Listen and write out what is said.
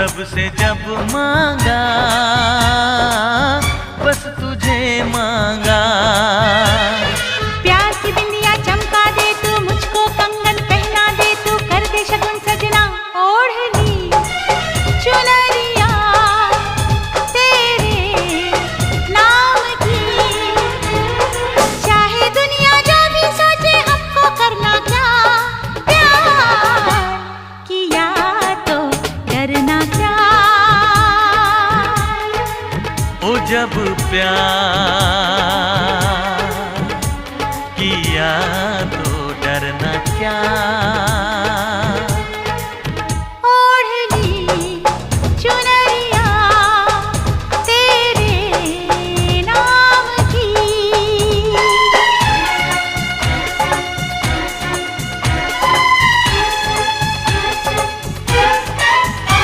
रब से जब मांगा बस तुझे मांगा। प्यार की बिंदिया चमका दे तू, मुझको कंगन पहना दे तू, कर दे शगुन सजना ओढ़नी चुनरिया तेरे नाम की। चाहे दुनिया जो भी सोचे हमको करना क्या, प्यार किया तो डरना क्या। ओ जब प्यार किया तो डरना क्या।